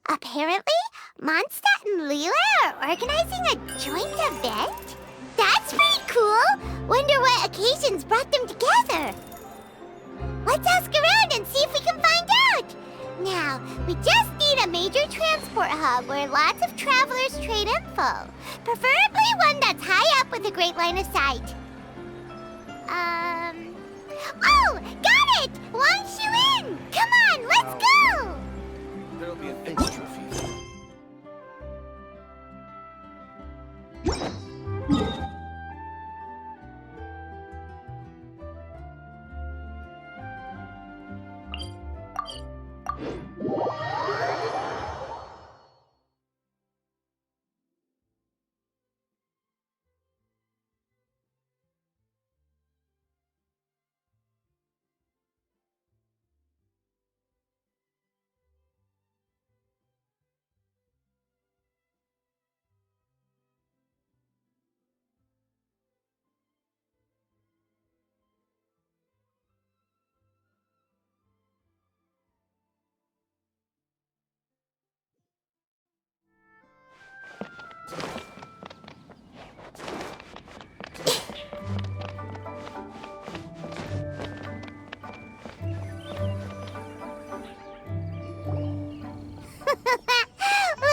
Apparently, Mondstadt and Leela are organizing a joint event? That's pretty cool! Wonder what occasions brought them together. Let's ask around and see if we can find out! Now, we just need a major transport hub where lots of travelers trade info. Preferably one that's high up with a great line of sight. Oh! Got it! Wang Shuin! Come on, let's go! There'll be a thanks trophy.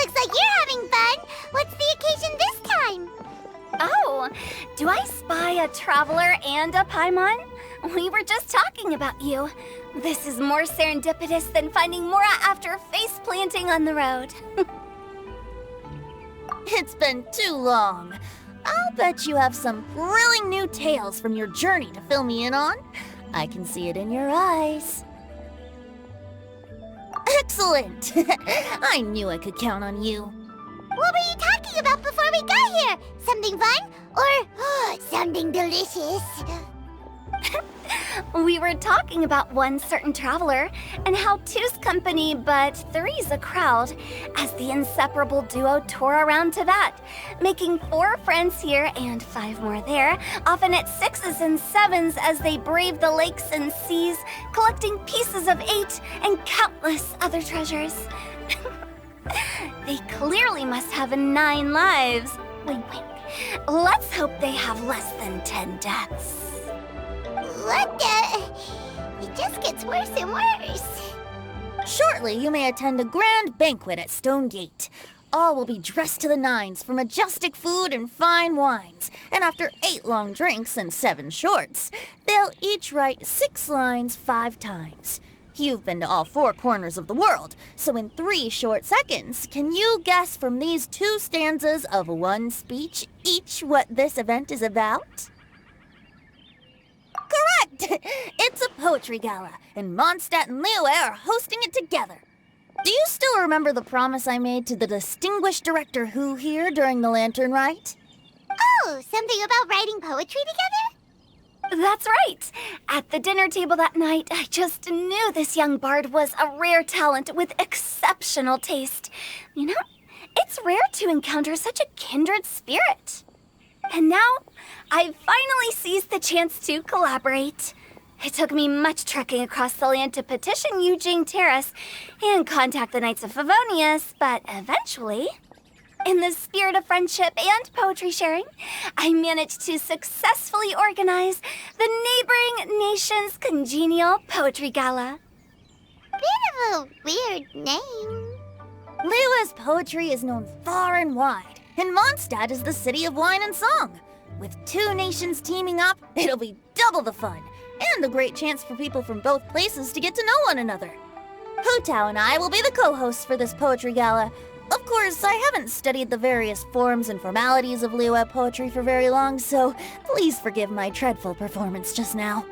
Looks like you're having fun! What's the occasion this time? Oh, do I spy a traveler and a Paimon? We were just talking about you. This is more serendipitous than finding Mora after face planting on the road. It's been too long. I'll bet you have some thrilling new tales from your journey to fill me in on. I can see it in your eyes. Excellent! I knew I could count on you. What were you talking about before we got here? Something fun? Or something delicious? We were talking about one certain traveler and how two's company but three's a crowd as the inseparable duo tour around Teyvat, making 4 friends here and 5 more there, often at 6s and 7s as they brave the lakes and seas, collecting pieces of 8 and countless other treasures. They clearly must have 9 lives. Wink, wink. Let's hope they have less than 10 deaths. What the? It just gets worse and worse. Shortly, you may attend a grand banquet at Stone Gate. All will be dressed to the nines for majestic food and fine wines. And after 8 long drinks and 7 shorts, they'll each write 6 lines 5 times. You've been to all 4 corners of the world, so in 3 short seconds, can you guess from these 2 stanzas of 1 speech each what this event is about? Correct! It's a poetry gala, and Mondstadt and Liyue are hosting it together. Do you still remember the promise I made to the distinguished director Who here during the Lantern Rite? Oh, something about writing poetry together? That's right! At the dinner table that night, I just knew this young bard was a rare talent with exceptional taste. You know, it's rare to encounter such a kindred spirit. And now, I've finally seized the chance to collaborate. It took me much trekking across the land to petition Eugene Terrace and contact the Knights of Favonius, but eventually, in the spirit of friendship and poetry sharing, I managed to successfully organize the neighboring nation's Congenial Poetry Gala. Bit of a weird name. Liyue's poetry is known far and wide, and Mondstadt is the city of wine and song. With 2 nations teaming up, it'll be double the fun, and a great chance for people from both places to get to know one another. Hu Tao and I will be the co-hosts for this poetry gala. Of course, I haven't studied the various forms and formalities of Liyue poetry for very long, so please forgive my dreadful performance just now.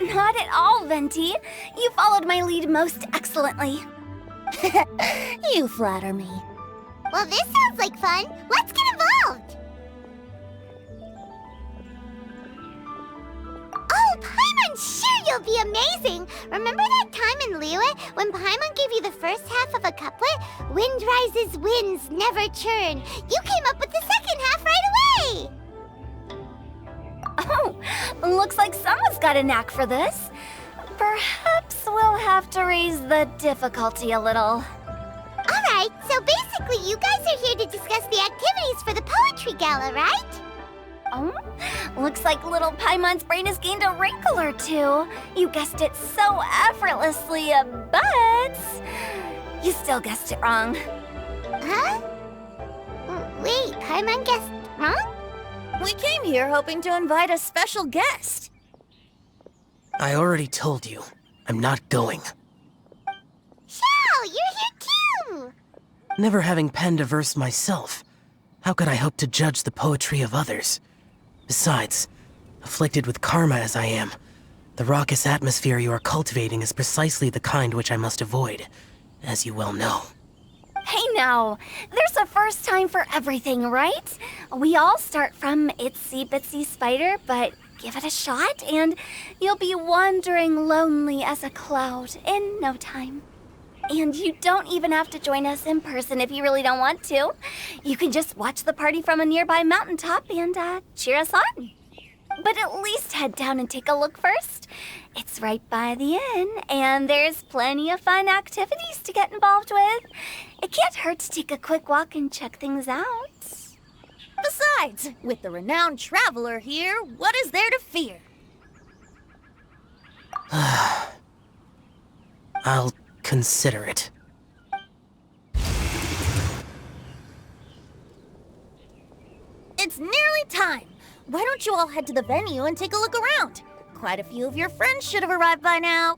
Not at all, Venti. You followed my lead most excellently. You flatter me. Well, this sounds like fun. Let's get involved. Oh, Paimon, sure you'll be amazing. Remember that time in Liyue when Paimon gave you the first half of a couplet? Wind rises, winds never churn. You came up with the second half right away. Oh, looks like someone's got a knack for this. Perhaps we'll have to raise the difficulty a little. All Alright, so basically you guys are here to discuss the activities for the poetry gala, right? Oh, looks like little Paimon's brain has gained a wrinkle or two. You guessed it so effortlessly, but you still guessed it wrong. Huh? Wait, Paimon guessed wrong? We came here hoping to invite a special guest. I already told you, I'm not going. Xiao, you're here too! Never having penned a verse myself, how could I hope to judge the poetry of others? Besides, afflicted with karma as I am, the raucous atmosphere you are cultivating is precisely the kind which I must avoid, as you well know. Hey now, there's a first time for everything, right? We all start from itsy bitsy spider, but give it a shot and you'll be wandering lonely as a cloud in no time. And you don't even have to join us in person if you really don't want to. You can just watch the party from a nearby mountaintop and cheer us on. But at least head down and take a look first. It's right by the inn, and there's plenty of fun activities to get involved with. It can't hurt to take a quick walk and check things out. Besides, with the renowned traveler here, what is there to fear? I'll consider it. It's nearly time. Why don't you all head to the venue and take a look around? Quite a few of your friends should have arrived by now.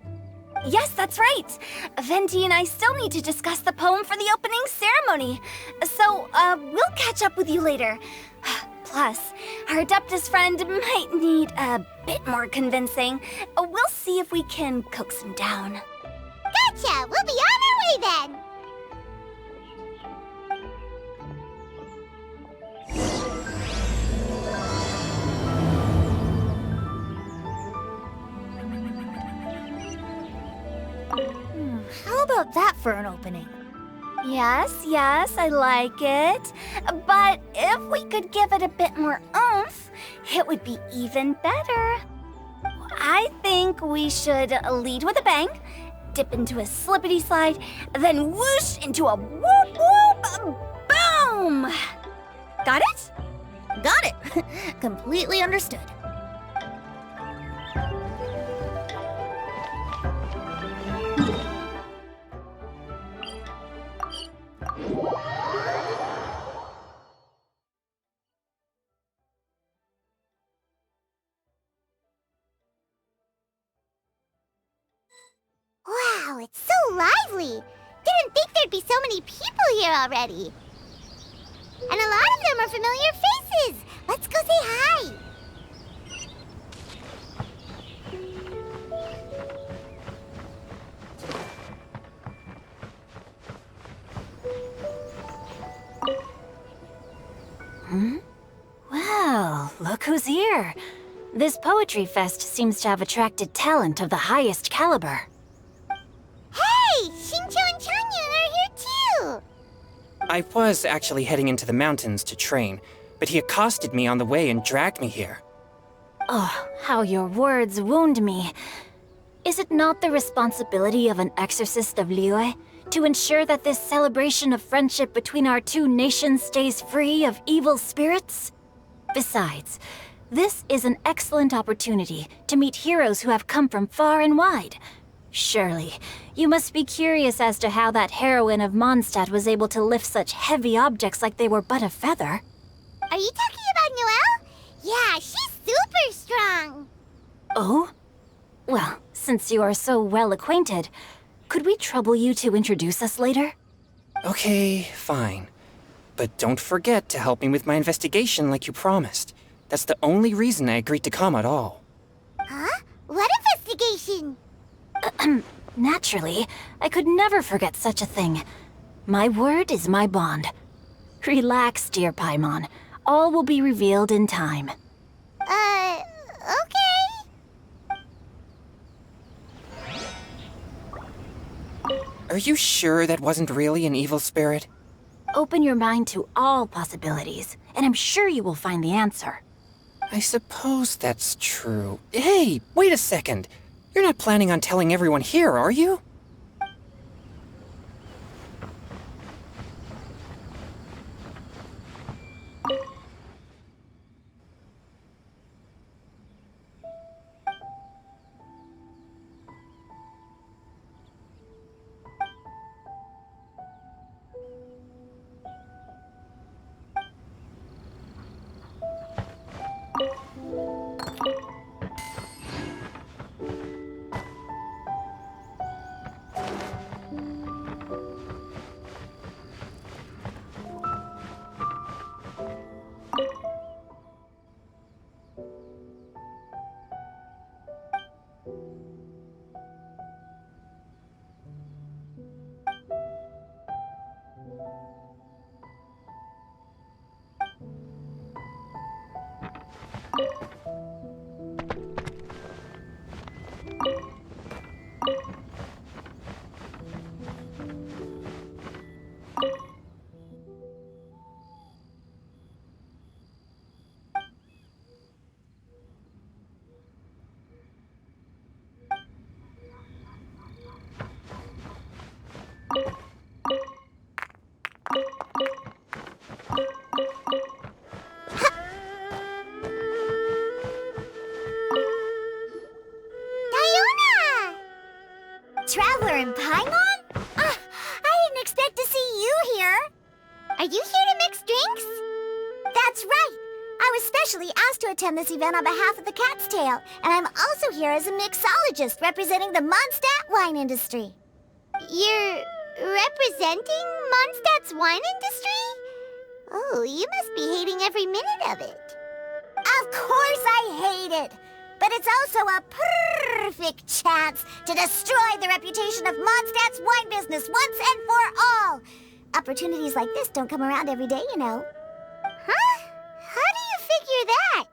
Yes, that's right. Venti and I still need to discuss the poem for the opening ceremony. So, we'll catch up with you later. Plus, our Adeptus friend might need a bit more convincing. We'll see if we can coax him down. Gotcha! We'll be on our way then! How about that for an opening? Yes, I like it. But if we could give it a bit more oomph, it would be even better. I think we should lead with a bang, dip into a slippity slide, then whoosh into a whoop whoop boom! Got it? Got it. Completely understood. Wow, it's so lively! Didn't think there'd be so many people here already. And a lot of them are familiar faces! Let's go say hi! Well, look who's here. This poetry fest seems to have attracted talent of the highest caliber. Hey! Shincho and Changyun are here too! I was actually heading into the mountains to train, but he accosted me on the way and dragged me here. Oh, how your words wound me. Is it not the responsibility of an exorcist of Liyue to ensure that this celebration of friendship between our two nations stays free of evil spirits? Besides, this is an excellent opportunity to meet heroes who have come from far and wide. Surely, you must be curious as to how that heroine of Mondstadt was able to lift such heavy objects like they were but a feather. Are you talking about Noelle? Yeah, she's super strong! Oh? Well, since you are so well acquainted, could we trouble you to introduce us later? Okay, fine. But don't forget to help me with my investigation like you promised. That's the only reason I agreed to come at all. Huh? What investigation? Naturally, I could never forget such a thing. My word is my bond. Relax, dear Paimon. All will be revealed in time. Okay. Are you sure that wasn't really an evil spirit? Open your mind to all possibilities, and I'm sure you will find the answer. I suppose that's true. Hey, wait a second. You're not planning on telling everyone here, are you? Traveler in Paimon? I didn't expect to see you here. Are you here to mix drinks? That's right. I was specially asked to attend this event on behalf of the Cat's Tail, and I'm also here as a mixologist representing the Mondstadt wine industry. You're representing Mondstadt's wine industry? Oh, you must be hating every minute of it. Of course I hate it! But it's also a perfect chance to destroy the reputation of Mondstadt's wine business once and for all! Opportunities like this don't come around every day, you know. Huh? How do you figure that?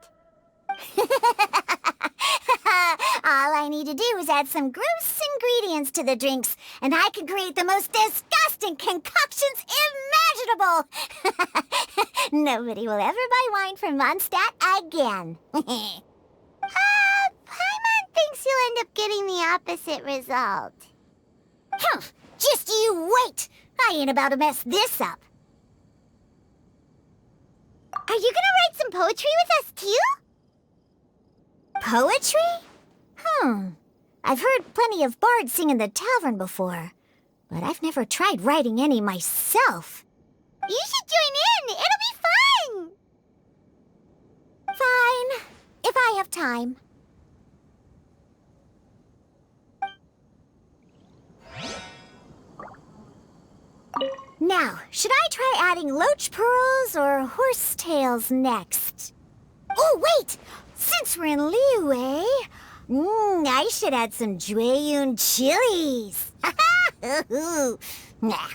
All I need to do is add some gross ingredients to the drinks, and I can create the most disgusting concoctions imaginable! Nobody will ever buy wine from Mondstadt again. Paimon thinks you'll end up getting the opposite result. Just you wait! I ain't about to mess this up. Are you gonna write some poetry with us, too? Poetry? I've heard plenty of bards sing in the tavern before, but I've never tried writing any myself. You should join in! It'll be fun! Fine, if I have time. Now, should I try adding loach pearls or horse tails next? Oh, wait! Since we're in Liyue, I should add some Jueyun chilies. Nah.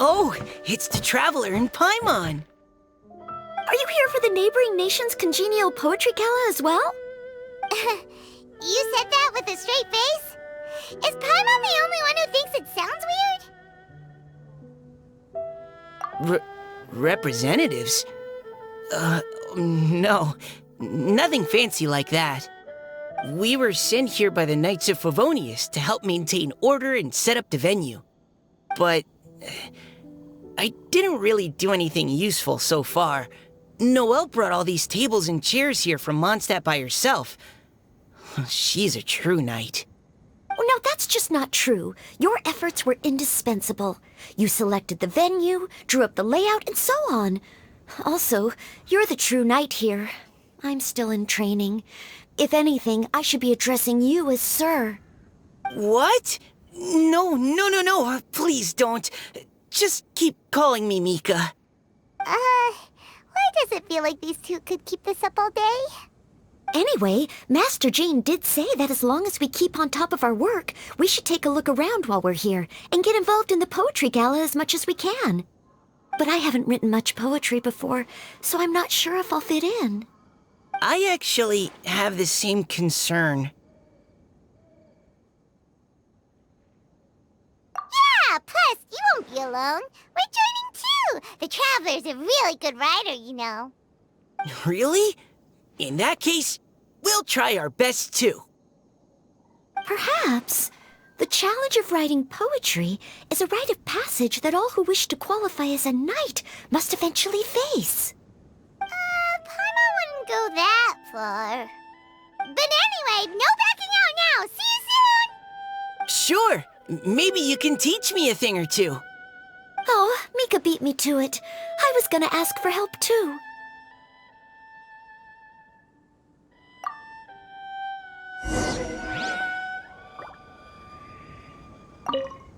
Oh, it's the Traveler in Paimon. Are you here for the neighboring nation's Congenial poetry gala as well? You said that with a straight face? Is Paimon the only one who thinks it sounds weird? Representatives? No. Nothing fancy like that. We were sent here by the Knights of Favonius to help maintain order and set up the venue. But I didn't really do anything useful so far. Noelle brought all these tables and chairs here from Mondstadt by herself. She's a true knight. Oh, no, that's just not true. Your efforts were indispensable. You selected the venue, drew up the layout, and so on. Also, you're the true knight here. I'm still in training. If anything, I should be addressing you as Sir. What? No. Please don't. Just keep calling me Mika. Why does it feel like these two could keep this up all day? Anyway, Master Jane did say that as long as we keep on top of our work, we should take a look around while we're here and get involved in the poetry gala as much as we can. But I haven't written much poetry before, so I'm not sure if I'll fit in. I actually have the same concern. Yeah, plus, you won't be alone. We're joining too. The Traveler's a really good writer, you know. Really? In that case, we'll try our best too. Perhaps the challenge of writing poetry is a rite of passage that all who wish to qualify as a knight must eventually face. Paimon wouldn't go that far. But anyway, no backing out now. See you soon! Sure. Maybe you can teach me a thing or two. Oh, Mika beat me to it. I was gonna ask for help too.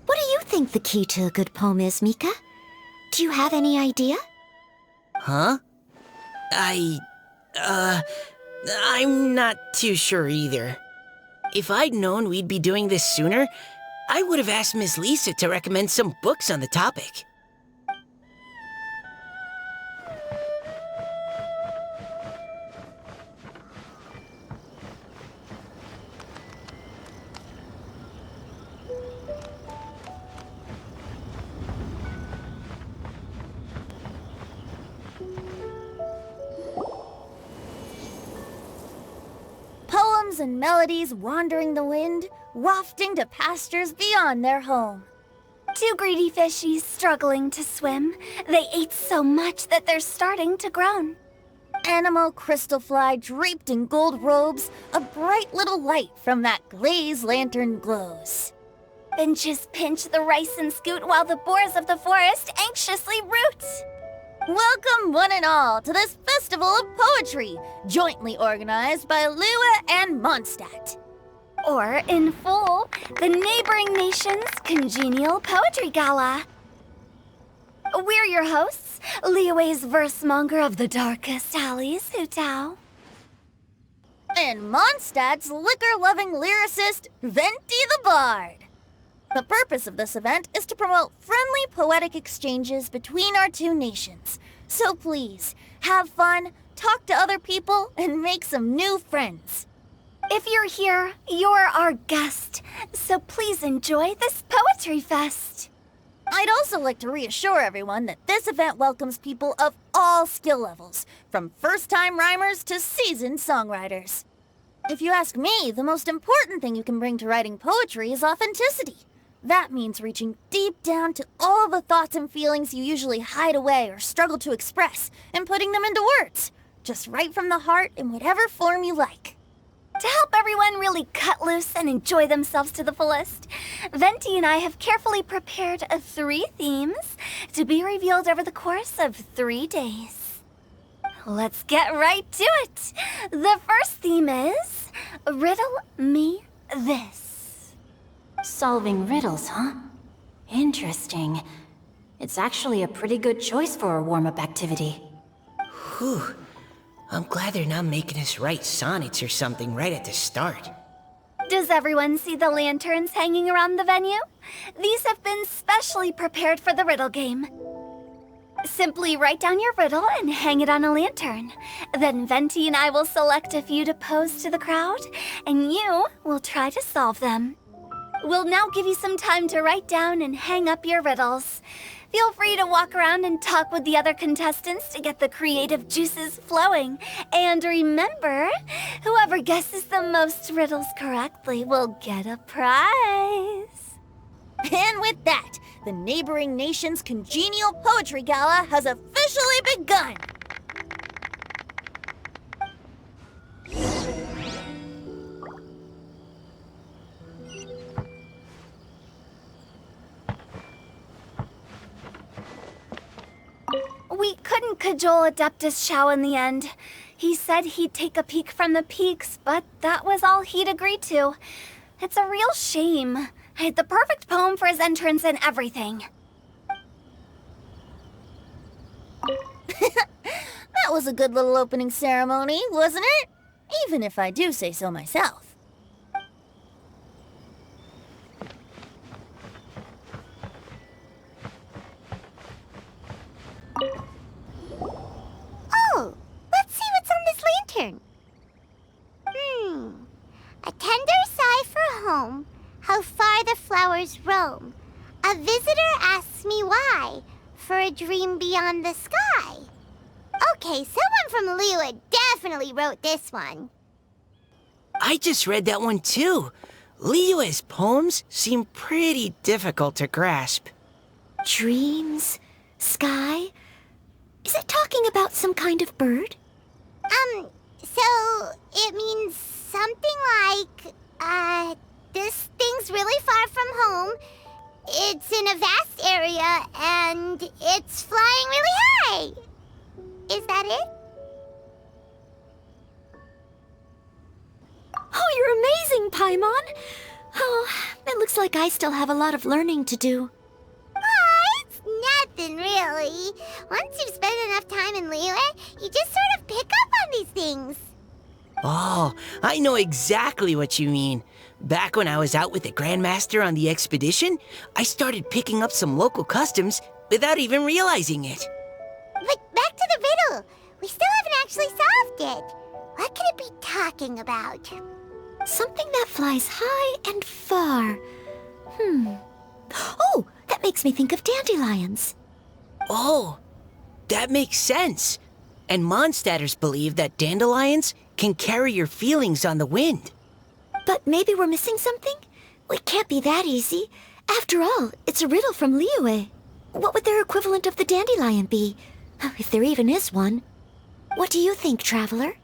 What do you think the key to a good poem is, Mika? Do you have any idea? Huh? I'm not too sure either. If I'd known we'd be doing this sooner, I would have asked Miss Lisa to recommend some books on the topic. songs and melodies wandering the wind, wafting to pastures beyond their home. Two greedy fishies struggling to swim. They ate so much that they're starting to groan. Animal crystal fly draped in gold robes, a bright little light from that glazed lantern glows. Finches pinch the rice and scoot while the boars of the forest anxiously root. Welcome one and all to this festival of poetry, jointly organized by Liyue and Mondstadt. Or, in full, the neighboring nation's Congenial Poetry Gala. We're your hosts, Liyue's versemonger of the darkest alleys, Hutao. And Mondstadt's liquor-loving lyricist, Venti the Bard. The purpose of this event is to promote friendly poetic exchanges between our two nations. So please, have fun, talk to other people, and make some new friends. If you're here, you're our guest, so please enjoy this poetry fest. I'd also like to reassure everyone that this event welcomes people of all skill levels, from first-time rhymers to seasoned songwriters. If you ask me, the most important thing you can bring to writing poetry is authenticity. That means reaching deep down to all the thoughts and feelings you usually hide away or struggle to express, and putting them into words, just right from the heart in whatever form you like. To help everyone really cut loose and enjoy themselves to the fullest, Venti and I have carefully prepared 3 themes to be revealed over the course of 3 days. Let's get right to it. The first theme is Riddle Me This. Solving riddles, huh? Interesting. It's actually a pretty good choice for a warm-up activity. Whew. I'm glad they're not making us write sonnets or something right at the start. Does everyone see the lanterns hanging around the venue? These have been specially prepared for the riddle game. Simply write down your riddle and hang it on a lantern. Then Venti and I will select a few to pose to the crowd, and you will try to solve them. We'll now give you some time to write down and hang up your riddles. Feel free to walk around and talk with the other contestants to get the creative juices flowing. And remember, whoever guesses the most riddles correctly will get a prize. And with that, the neighboring nation's Congenial Poetry Gala has officially begun! We couldn't cajole Adeptus Shao in the end. He said he'd take a peek from the peaks, but that was all he'd agreed to. It's a real shame. I had the perfect poem for his entrance and everything. That was a good little opening ceremony, wasn't it? Even if I do say so myself. Oh, let's see what's on this lantern. A tender sigh for home, how far the flowers roam. A visitor asks me why, for a dream beyond the sky. Okay, someone from Liyue definitely wrote this one. I just read that one too. Liyue's poems seem pretty difficult to grasp. Dreams? Sky? Is it talking about some kind of bird? So it means something like, this thing's really far from home. It's in a vast area, and it's flying really high. Is that it? Oh, you're amazing, Paimon! Oh, it looks like I still have a lot of learning to do. It's nothing really. Once you've spent enough time in Liyue, you just sort of pick up on these things. Oh, I know exactly what you mean. Back when I was out with the Grandmaster on the expedition, I started picking up some local customs without even realizing it. But back to the riddle. We still haven't actually solved it. What could it be talking about? Something that flies high and far. Oh, that makes me think of dandelions. Oh, that makes sense. And Mondstadters believe that dandelions can carry your feelings on the wind. But maybe we're missing something? It can't be that easy. After all, it's a riddle from Liyue. What would their equivalent of the dandelion be? If there even is one. What do you think, Traveler?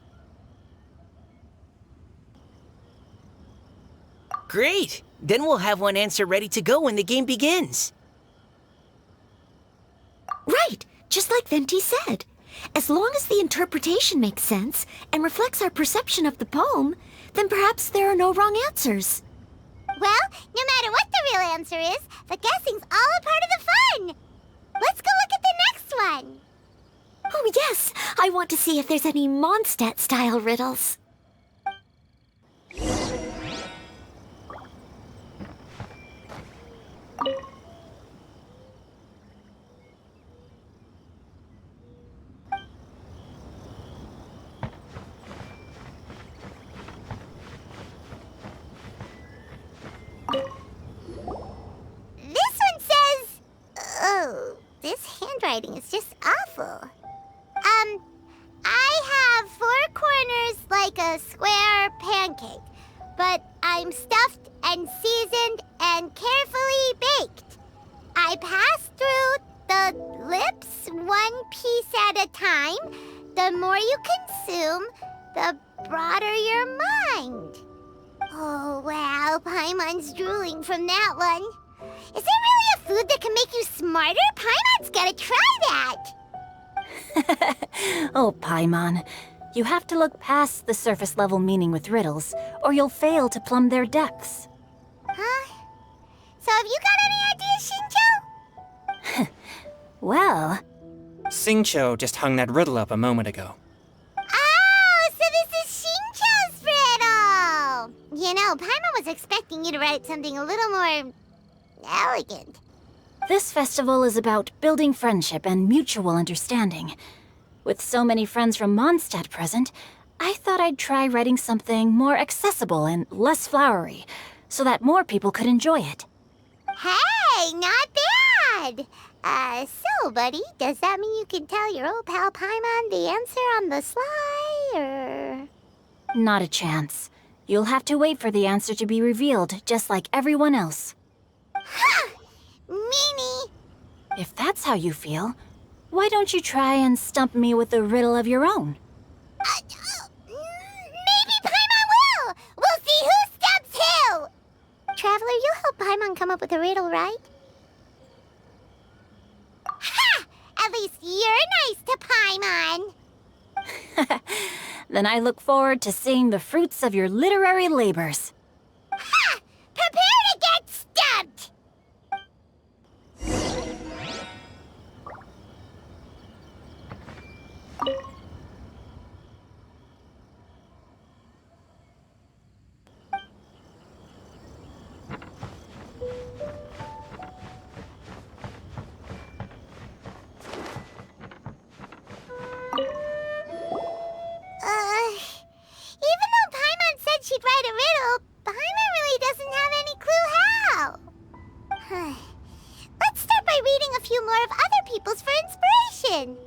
Great! Then we'll have one answer ready to go when the game begins. Right, just like Venti said. As long as the interpretation makes sense and reflects our perception of the poem, then perhaps there are no wrong answers. Well, no matter what the real answer is, the guessing's all a part of the fun. Let's go look at the next one. Oh yes, I want to see if there's any Mondstadt-style riddles. This one says... Oh, this handwriting is just awful. I have 4 corners like a square pancake, but I'm stuffed and seasoned and carefully baked. I pass through the lips 1 piece at a time. The more you consume, the broader your mind. Oh, wow, Paimon's drooling from that one. Is there really a food that can make you smarter? Paimon's gotta try that! Oh, Paimon. You have to look past the surface-level meaning with riddles, or you'll fail to plumb their depths. Huh? So have you got any ideas, Shinjo? Well, Xingqiu just hung that riddle up a moment ago. Oh, so this is Shinjo's riddle! You know, Paimon was expecting you to write something a little more... elegant. this festival is about building friendship and mutual understanding. With so many friends from Mondstadt present, I thought I'd try writing something more accessible and less flowery, so that more people could enjoy it. Hey, not bad! So, buddy, does that mean you can tell your old pal Paimon the answer on the sly, or...? Not a chance. You'll have to wait for the answer to be revealed, just like everyone else. Ha! Meanie! If that's how you feel, why don't you try and stump me with a riddle of your own? Maybe Paimon will! We'll see who stumps who! Traveler, you'll help Paimon come up with a riddle, right? Ha! At least you're nice to Paimon! Then I look forward to seeing the fruits of your literary labors. Ha! Prepare to get stumped! Even though Paimon said she'd write a riddle, Paimon really doesn't have any clue how. Let's start by reading a few more of other people's for inspiration.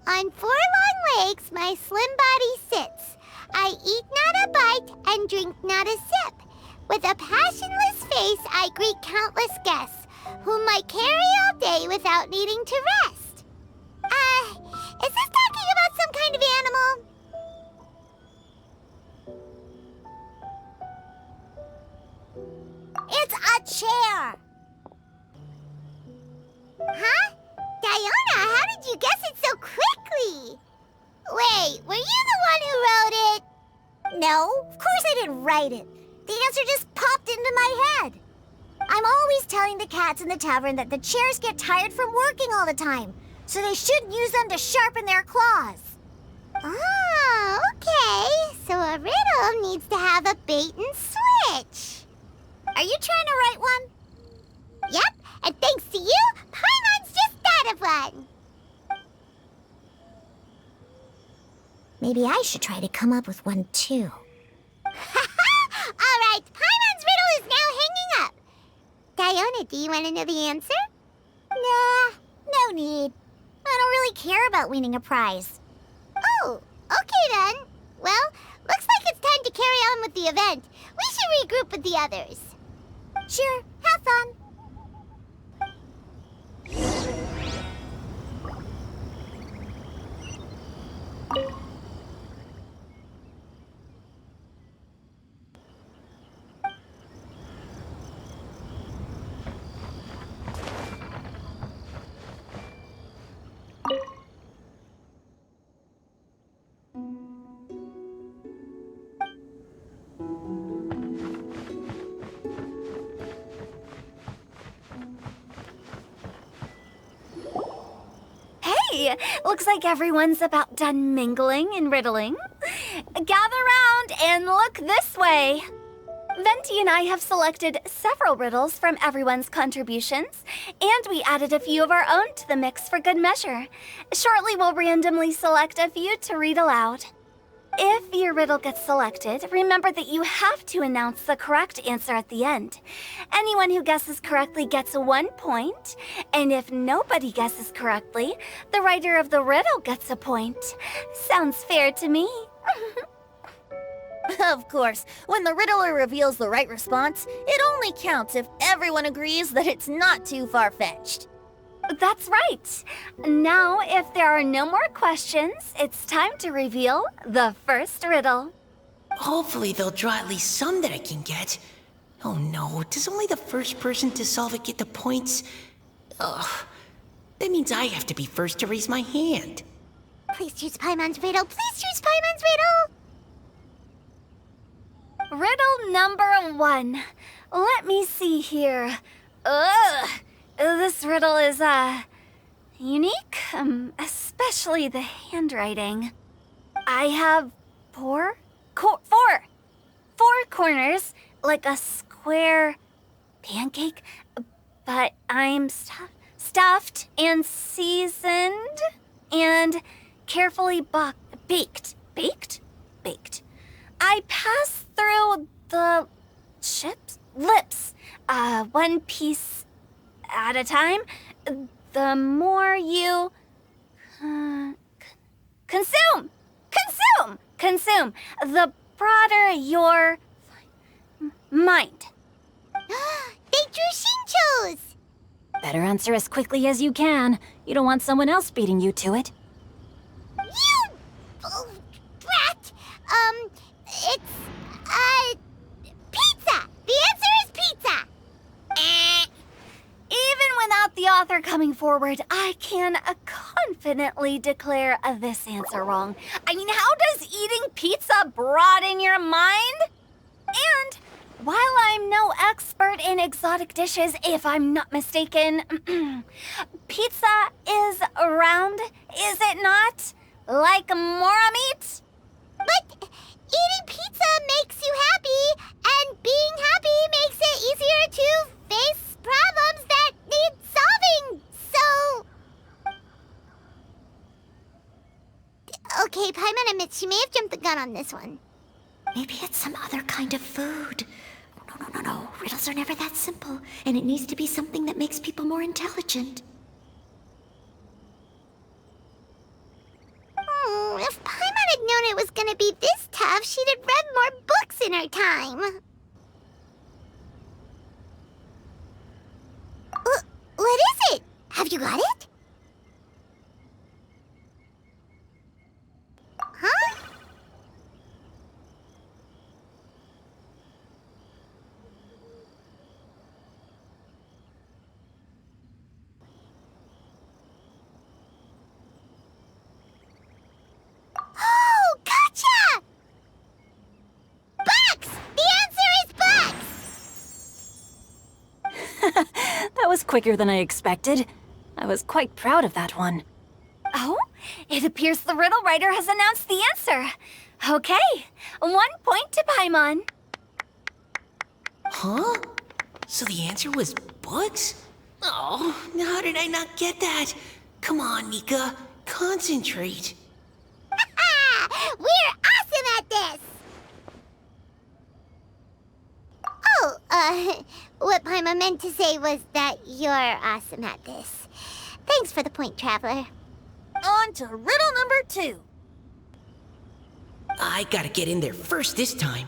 On 4 long legs, my slim body sits. I eat not a bite and drink not a sip. With a passionless face, I greet countless guests, whom I carry all day without needing to rest. Is this talking about some kind of animal? It's a chair! Huh? Diona, how did you guess it so quickly? Wait, were you the one who wrote it? No, of course I didn't write it. The answer just popped into my head. I'm always telling the cats in the tavern that the chairs get tired from working all the time, so they shouldn't use them to sharpen their claws. Oh, okay. So a riddle needs to have a bait and switch. Are you trying to write one? Yep, and thanks to you, Paimon's just thought of one. Maybe I should try to come up with one too. All right, Paimon's riddle is now hanging up. Diona, do you want to know the answer? Nah, no need. I don't really care about winning a prize. Oh, okay then. Well, looks like it's time to carry on with the event. We should regroup with the others. Sure, have fun. Hey, looks like everyone's about done mingling and riddling. Gather round and look this way. Venti and I have selected several riddles from everyone's contributions, and we added a few of our own to the mix for good measure. Shortly, we'll randomly select a few to read aloud. If your riddle gets selected, remember that you have to announce the correct answer at the end. Anyone who guesses correctly gets 1 point, and if nobody guesses correctly, the writer of the riddle gets a point. Sounds fair to me. Of course, when the riddler reveals the right response, it only counts if everyone agrees that it's not too far-fetched. That's right. Now, if there are no more questions, it's time to reveal the first riddle. Hopefully they'll draw at least some that I can get. Oh no, does only the first person to solve it get the points? Ugh. That means I have to be first to raise my hand. Please choose Paimon's riddle. Please choose Paimon's riddle. Riddle number 1. Let me see here. Ugh. This riddle is, unique, especially the handwriting. I have four corners, like a square pancake, but I'm stuffed and seasoned and carefully baked. Baked. I pass through the lips, one piece at a time. The more you consume, the broader your mind. They drew Shinchos! Better answer as quickly as you can. You don't want someone else beating you to it. You brat! It's, pizza! The answer is pizza! Even without the author coming forward, I can confidently declare this answer wrong. I mean, how does eating pizza broaden your mind? And while I'm no expert in exotic dishes, if I'm not mistaken, pizza is round, is it not? Like mora meat? But eating pizza makes you happy, and being happy makes it easier to face problems that need solving, so... Okay, Paimon admits she may have jumped the gun on this one. Maybe it's some other kind of food. No. Riddles are never that simple, and it needs to be something that makes people more intelligent. If Paimon had known it was gonna be this tough, she'd have read more books in her time. What is it? Have you got it? Huh? Oh, gotcha! Bucks! The answer is bucks! That was quicker than I expected. I was quite proud of that one. Oh, it appears the riddle writer has announced the answer. Okay, 1 point to Paimon. Huh? So the answer was books? Oh, how did I not get that? Come on, Mika, concentrate. We're awesome at this! Oh, what Paimon meant to say was that you're awesome at this. Thanks for the point, Traveler. On to riddle number 2. I gotta get in there first this time.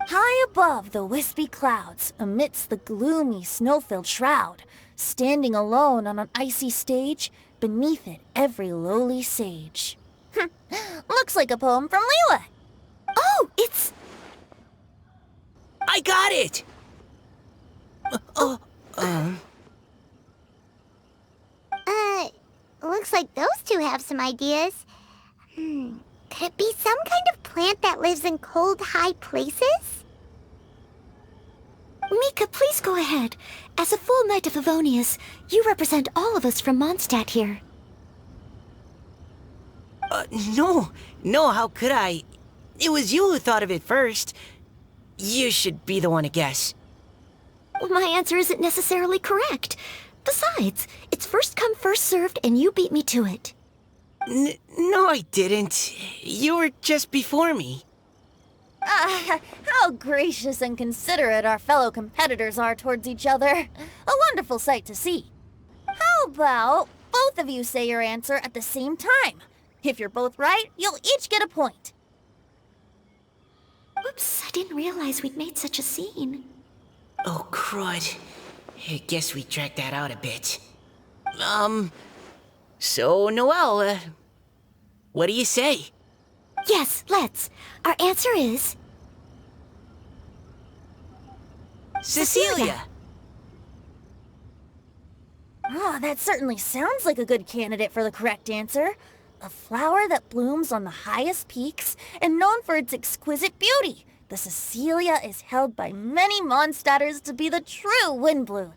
High above the wispy clouds, amidst the gloomy snow-filled shroud, standing alone on an icy stage, beneath it every lowly sage. Looks like a poem from Liyue. Oh, it's... I got it! Looks like those two have some ideas. Could it be some kind of plant that lives in cold, high places? Mika, please go ahead. As a full Knight of Favonius, you represent all of us from Mondstadt here. No, how could I? It was you who thought of it first. You should be the one to guess. Well, my answer isn't necessarily correct. Besides, it's first come, first served, and you beat me to it. No, I didn't. You were just before me. How gracious and considerate our fellow competitors are towards each other. A wonderful sight to see. How about both of you say your answer at the same time? If you're both right, you'll each get a point. Oops, I didn't realize we'd made such a scene. Oh, crud. I guess we dragged that out a bit. So, Noelle, what do you say? Yes, let's. Our answer is... Cecilia! Oh, that certainly sounds like a good candidate for the correct answer. A flower that blooms on the highest peaks and known for its exquisite beauty. The Cecilia is held by many Mondstadters to be the true Windbloom.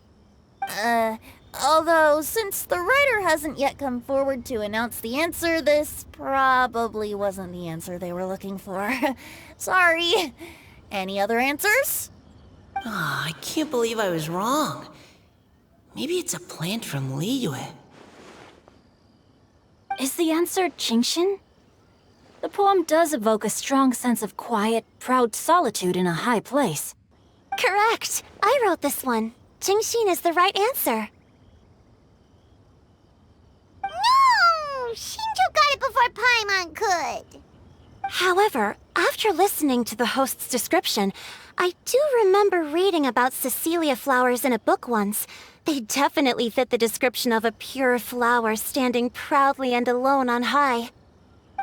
Although, since the writer hasn't yet come forward to announce the answer, this probably wasn't the answer they were looking for. Sorry. Any other answers? I can't believe I was wrong. Maybe it's a plant from Liyue. Is the answer Genshin? The poem does evoke a strong sense of quiet, proud solitude in a high place. Correct. I wrote this one. Genshin is the right answer. No! Shinjo got it before Paimon could. However, after listening to the host's description, I do remember reading about Cecilia flowers in a book once. They definitely fit the description of a pure flower standing proudly and alone on high.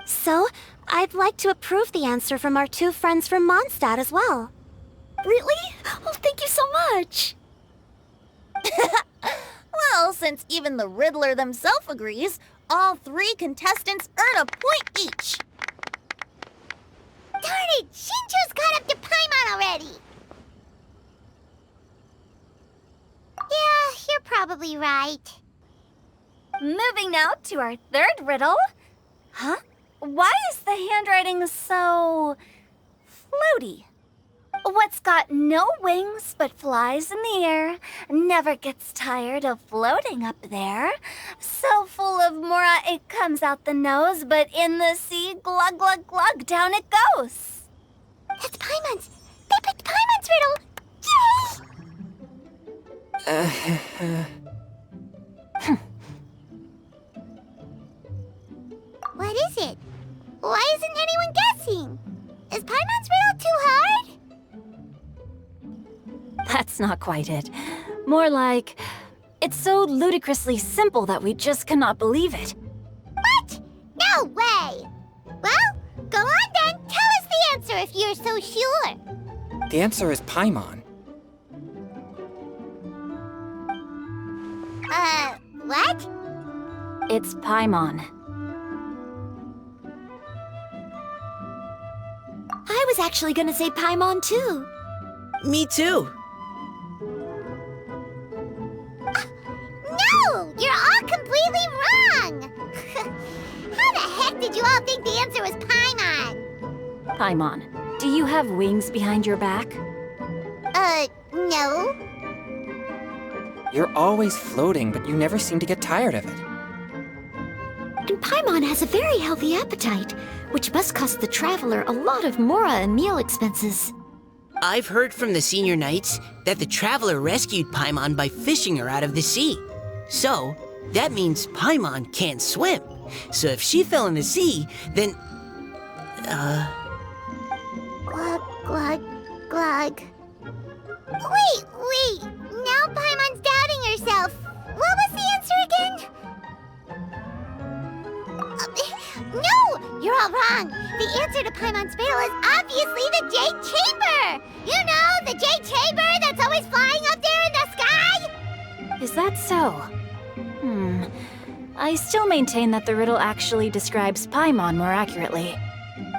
So, I'd like to approve the answer from our two friends from Mondstadt as well. Really? Oh, thank you so much. Well, since even the Riddler themselves agrees, all three contestants earn a point each. Darn it! Shinjo's caught up to Paimon already! Yeah, you're probably right. Moving now to our third riddle. Huh? Why is the handwriting so... floaty? What's got no wings but flies in the air, never gets tired of floating up there. So full of mora it comes out the nose, but in the sea, glug glug glug, down it goes. That's Paimon's! They picked Paimon's riddle! Yay! What is it? Why isn't anyone guessing? Is Paimon's riddle too hard? That's not quite it. More like, it's so ludicrously simple that we just cannot believe it. What? No way! Well, go on then. Tell us the answer if you're so sure. The answer is Paimon. What? It's Paimon. I was actually gonna say Paimon too. Me too. No! You're all completely wrong! How the heck did you all think the answer was Paimon? Paimon, do you have wings behind your back? No. You're always floating, but you never seem to get tired of it. And Paimon has a very healthy appetite, which must cost the traveler a lot of mora and meal expenses. I've heard from the senior knights that the traveler rescued Paimon by fishing her out of the sea. So, that means Paimon can't swim. So if she fell in the sea, then... Glug, glug, glug. Wait! Now Paimon's doubting herself. What was the answer again? No! You're all wrong. The answer to Paimon's riddle is obviously the Jade Chamber! You know, the Jade Chamber that's always flying up there in the sky? Is that so? I still maintain that the riddle actually describes Paimon more accurately.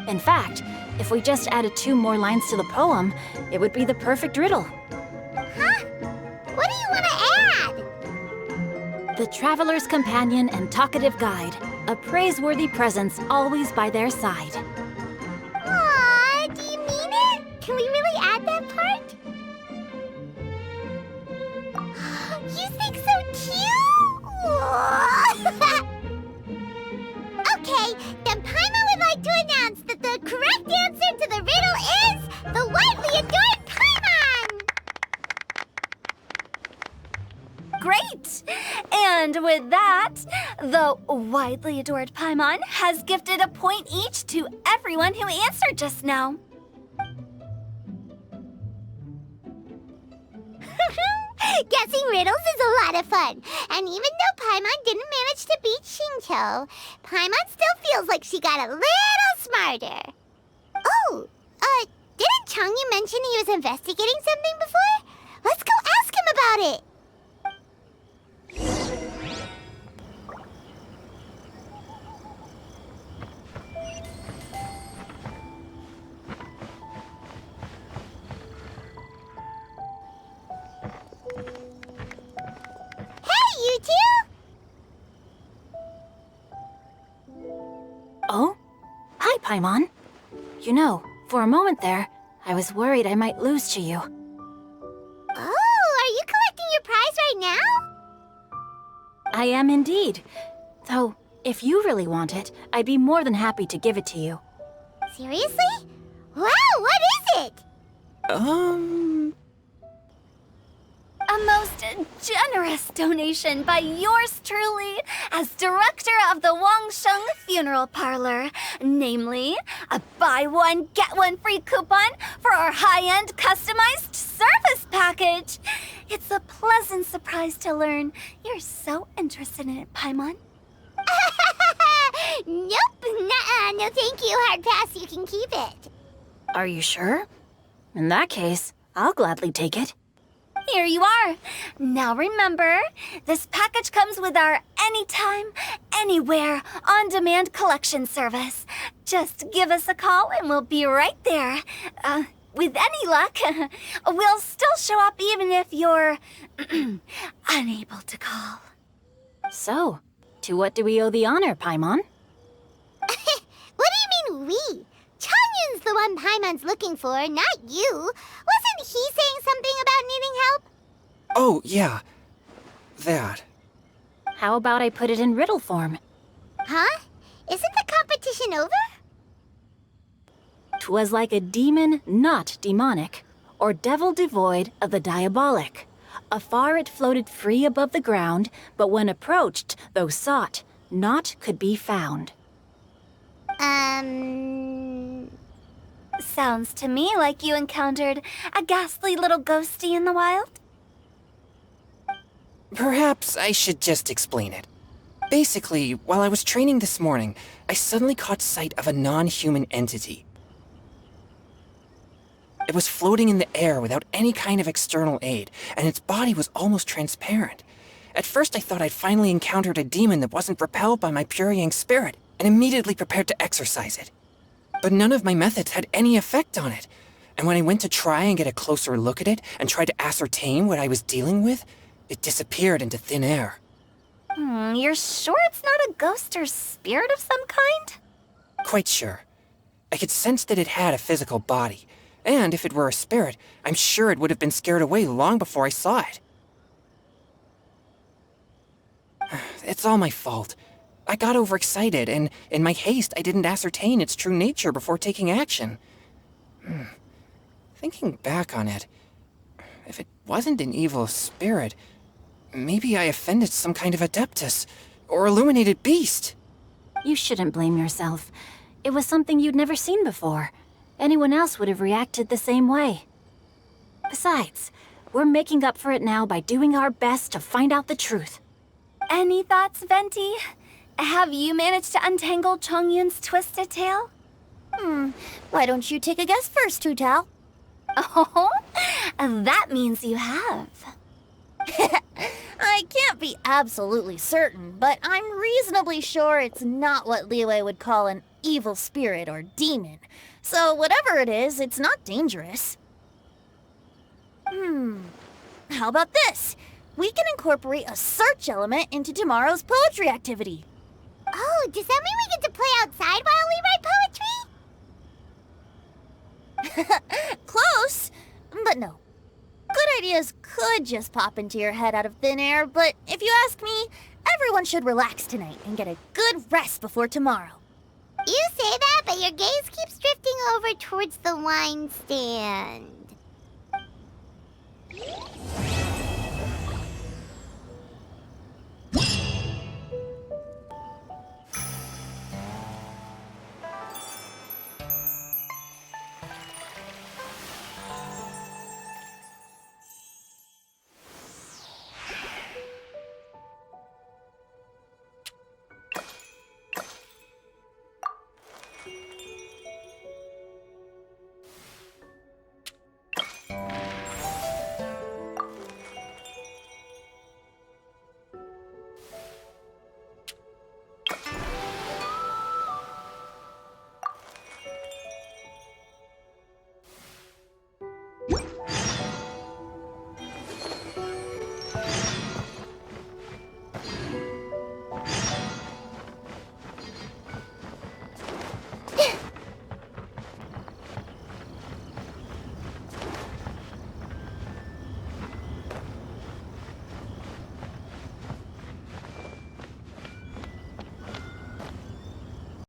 In fact, if we just added 2 more lines to the poem, it would be the perfect riddle. Huh? What do you want to add? The traveler's companion and talkative guide, a praiseworthy presence always by their side. Aw, do you mean it? Can we really add that part? You think so too? Okay, then Paimon would like to announce that the correct answer to the riddle is the widely adored Paimon! Great! And with that, the widely adored Paimon has gifted a point each to everyone who answered just now. Guessing riddles is a lot of fun. And even though Paimon didn't manage to beat Shinto, Paimon still feels like she got a little smarter. Oh, didn't Changyu mention he was investigating something before? Let's go ask him about it. You two? Oh? Hi, Paimon. You know, for a moment there, I was worried I might lose to you. Oh, are you collecting your prize right now? I am indeed. Though, if you really want it, I'd be more than happy to give it to you. Seriously? Wow, what is it? A most generous donation by yours truly as director of the Wangsheng Funeral Parlor. Namely, a buy one, get one free coupon for our high-end customized service package. It's a pleasant surprise to learn you're so interested in it, Paimon. Nope, nuh-uh, no thank you, hard pass, you can keep it. Are you sure? In that case, I'll gladly take it. Here you are. Now remember, this package comes with our anytime, anywhere, on-demand collection service. Just give us a call and we'll be right there. With any luck, we'll still show up even if you're unable to call. So, to what do we owe the honor, Paimon? What do you mean we? Changyun's the one Paimon's looking for, not you. Wasn't he saying something about needing help? Oh, yeah. That. How about I put it in riddle form? Huh? Isn't the competition over? 'Twas like a demon not demonic, or devil devoid of the diabolic. Afar it floated free above the ground, but when approached, though sought, naught could be found. Sounds to me like you encountered a ghastly little ghosty in the wild. Perhaps I should just explain it. Basically, while I was training this morning, I suddenly caught sight of a non-human entity. It was floating in the air without any kind of external aid, and its body was almost transparent. At first I thought I'd finally encountered a demon that wasn't repelled by my pure yang spirit, and immediately prepared to exorcise it. But none of my methods had any effect on it, and when I went to try and get a closer look at it and tried to ascertain what I was dealing with, it disappeared into thin air. You're sure it's not a ghost or spirit of some kind? Quite sure. I could sense that it had a physical body, and if it were a spirit, I'm sure it would have been scared away long before I saw it. It's all my fault. I got overexcited, and in my haste, I didn't ascertain its true nature before taking action. Thinking back on it, if it wasn't an evil spirit, maybe I offended some kind of adeptus or illuminated beast. You shouldn't blame yourself. It was something you'd never seen before. Anyone else would have reacted the same way. Besides, we're making up for it now by doing our best to find out the truth. Any thoughts, Venti? Have you managed to untangle Chongyun's twisted tail? Why don't you take a guess first, Tutal? Oh, that means you have. I can't be absolutely certain, but I'm reasonably sure it's not what Liyue would call an evil spirit or demon. So whatever it is, it's not dangerous. How about this? We can incorporate a search element into tomorrow's poetry activity. Oh, does that mean we get to play outside while we write poetry? Close, but no. Good ideas could just pop into your head out of thin air, but if you ask me, everyone should relax tonight and get a good rest before tomorrow. You say that, but your gaze keeps drifting over towards the wine stand.